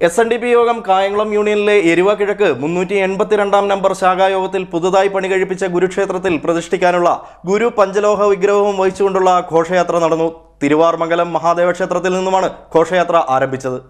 SNDP യോഗം കായംകുളം യൂണിയനിലെ എരുവ കിഴക്ക് 382 number ശാഖായോഗത്തിൽ പുതുതായി പണി കഴിപ്പിച്ച ഗുരുക്ഷേത്രത്തിൽ പ്രതിഷ്ഠിക്കാനുള്ള ഗുരു പഞ്ചലോഹ വിഗ്രഹവും വഹിച്ചുകൊണ്ടുള്ള ഘോഷയാത്ര നടന്നു. തിരുവാർമംഗലം മഹാദേവ ക്ഷേത്രത്തിൽ നിന്നുമാണ് ഘോഷയാത്ര ആരംഭിച്ചത്.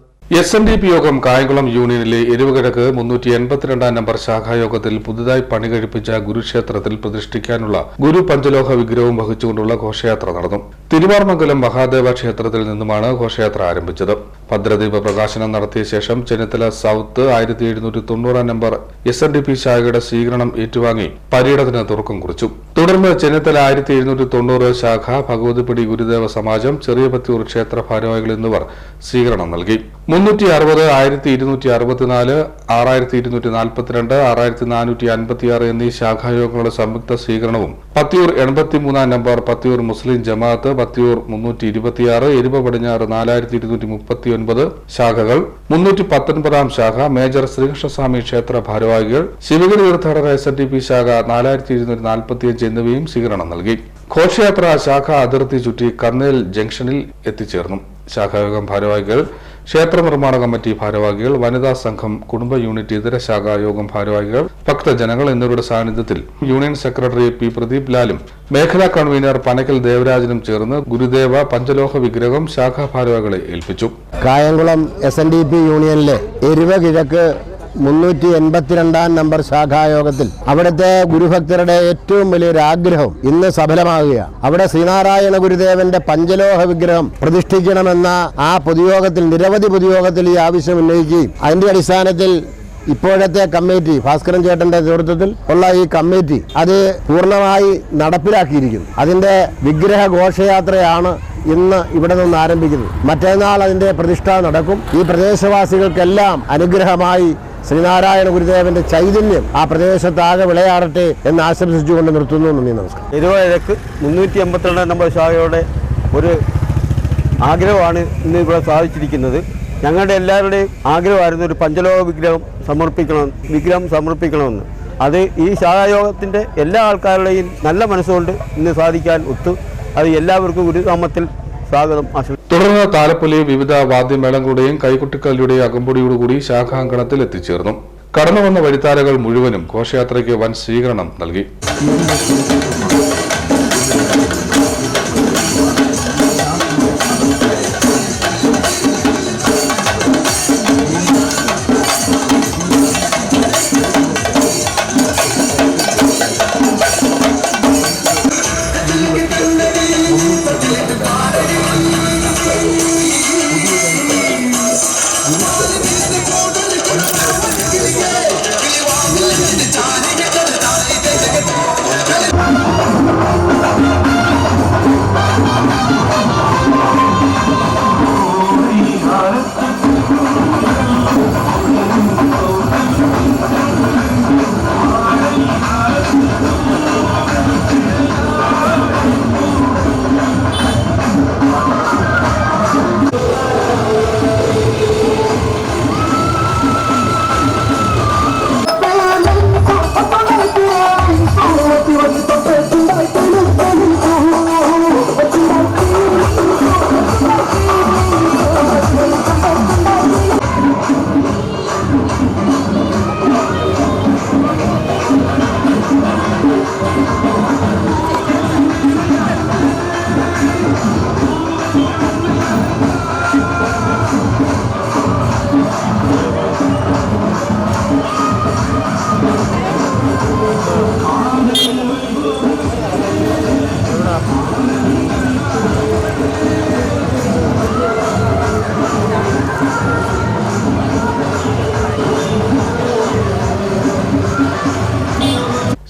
SNDP യോഗം കായംകുളം യൂണിയനിലെ എരുവ കിഴക്ക് 382 നമ്പർ ശാഖായോഗത്തിൽ പുതുതായി പണി കഴിപ്പിച്ച ഗുരുക്ഷേത്രത്തിൽ പ്രതിഷ്ഠിക്കാനുള്ള ഗുരു പഞ്ചലോഹ വിഗ്രഹവും വഹിച്ചുകൊണ്ടുള്ള ഘോഷയാത്ര നടന്നു. തിരുവാർമംഗലം മഹാദേവ ക്ഷേത്രത്തിൽ നിന്നുമാണ് ഘോഷയാത്ര ആരംഭിച്ചത്. ഭദ്രദീപ പ്രകാശനം നടത്തിയ ശേഷം ചെന്നിത്തല സൗത്ത് 1790 നമ്പർ SNDP ശാഖയുടെ സ്വീകരണം ഏറ്റുവാങ്ങി പര്യടനത്തിന് തുടക്കം കുറിച്ചു. തുടർന്ന് ചെന്നിത്തല 1790 ശാഖ, ഭഗവതിപ്പടി ഗുരുദേവ സമാജം, ചെറിയ പത്തിയൂർ ക്ഷേത്ര ഭാരവാഹികൾ എന്നിവർ സ്വീകരണം നൽകി. 360, 1264, 6242, 6456 എന്നീ ശാഖായോഗങ്ങളുടെ സംയുക്ത സ്വീകരണവും പത്തിയൂർ 83 നമ്പർ പത്തിയൂർ മുസ്ലിം ജമാഅത്ത്, പത്തിയൂർ 326, എരുവ പടിഞ്ഞാറ് 4239 ശാഖകൾ, 319 ശാഖ, മേജർ ശ്രീകൃഷ്ണസ്വാമി ക്ഷേത്ര ഭാരവാഹികൾ, ശിവഗിരി തീർത്ഥാടന SNDP ശാഖ 4745 എന്നിവയും സ്വീകരണം നൽകി. ഘോഷയാത്ര ശാഖ അതിർത്തി ചുറ്റി കർണേൽ ജംഗ്ഷനിൽ എത്തിച്ചേർന്നു. ശാഖായോഗം ഭാരവാഹികൾ, ക്ഷേത്ര നിർമ്മാണ കമ്മിറ്റി ഭാരവാഹികൾ, വനിതാ സംഘം, കുടുംബ യൂണിറ്റ്, ഇതര ശാഖായോഗം ഭാരവാഹികൾ, ഭക്തജനങ്ങൾ എന്നിവരുടെ സാന്നിധ്യത്തിൽ യൂണിയൻ സെക്രട്ടറി P. പ്രദീപ് ലാലും മേഖലാ കൺവീനർ പനക്കൽ ദേവരാജനും ചേർന്ന് ഗുരുദേവ പഞ്ചലോഹ വിഗ്രഹം ശാഖാ ഭാരവാഹികളെ ഏൽപ്പിച്ചു. കായംകുളം SNDP യൂണിയനിലെ എരുവ കിഴക്ക് 382 നമ്പർ ശാഖായോഗത്തിൽ അവിടുത്തെ ഗുരുഭക്തരുടെ ഏറ്റവും വലിയൊരു ആഗ്രഹം ഇന്ന് സഫലമാകുകയാണ്. അവിടെ ശ്രീനാരായണ ഗുരുദേവന്റെ പഞ്ചലോഹ വിഗ്രഹം പ്രതിഷ്ഠിക്കണമെന്ന ആ പൊതുയോഗത്തിൽ, നിരവധി പൊതുയോഗത്തിൽ ഈ ആവശ്യം ഉന്നയിക്കുകയും അതിന്റെ അടിസ്ഥാനത്തിൽ ഇപ്പോഴത്തെ കമ്മിറ്റി, ഭാസ്കരൻ ചേട്ടന്റെ നേതൃത്വത്തിൽ ഉള്ള ഈ കമ്മിറ്റി അത് പൂർണ്ണമായി നടപ്പിലാക്കിയിരിക്കുന്നു. അതിന്റെ വിഗ്രഹ ഘോഷയാത്രയാണ് ഇന്ന് ഇവിടെ നിന്ന് ആരംഭിക്കുന്നത്. മറ്റന്നാൾ അതിന്റെ പ്രതിഷ്ഠ നടക്കും. ഈ പ്രദേശവാസികൾക്കെല്ലാം അനുഗ്രഹമായി ശ്രീനാരായണ ഗുരുദേവന്റെ ചൈതന്യം ആ പ്രദേശത്താകെ വിളയാടട്ടെ എന്ന് ആശംസിച്ചുകൊണ്ട് നിർത്തുന്നു. നന്ദി, നമസ്കാരം. എരുവ കിഴക്ക് 382 നമ്പർ ശാഖയുടെ ഒരു ആഗ്രഹമാണ് ഇന്ന് ഇവിടെ സാധിച്ചിരിക്കുന്നത്. ഞങ്ങളുടെ എല്ലാവരുടെയും ആഗ്രഹമായിരുന്നു ഒരു പഞ്ചലോഹ വിഗ്രഹം സമർപ്പിക്കണമെന്ന്. അത് ഈ ശാഖായോഗത്തിൻ്റെ എല്ലാ ആൾക്കാരുടെയും നല്ല മനസ്സുകൊണ്ട് ഇന്ന് സാധിക്കാൻ ഒത്തു. അത് എല്ലാവർക്കും ഗുരുനാമത്തിൽ സ്വാഗതം ആശംസിക്കുന്നു. തുടർന്ന് താലപ്പൊലി, വിവിധ വാദ്യമേളങ്ങളുടെയും കൈകൊട്ടിക്കല്ലുടെയും അകമ്പടിയോടുകൂടി ശാഖാങ്കണത്തിൽ എത്തിച്ചേർന്നു. കടന്നുവന്ന വഴിത്താരകൾ മുഴുവനും ഘോഷയാത്രയ്ക്ക് വൻ സ്വീകരണം നൽകി.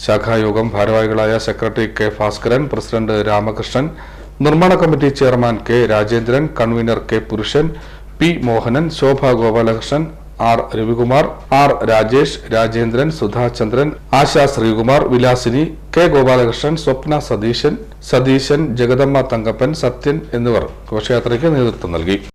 ശാഖായോഗം ഭാരവാഹികളായ secretary K. Bhaskaran, president Ramakrishnan, നിർമ്മാണ committee chairman K. Rajendran, convener K. Purushan, P. Mohanan, Shobha Gopalakrishnan, R. Ravikumar, R. Rajesh, Rajendran, Sudhachandran, Asha Sreekumar, Vilasini, K. Gopalakrishnan, Swapna Satheesan, Jagadamma Thankappan, Sathyan എന്നിവർ ഘോഷയാത്രയ്ക്ക് നേതൃത്വം നൽകി.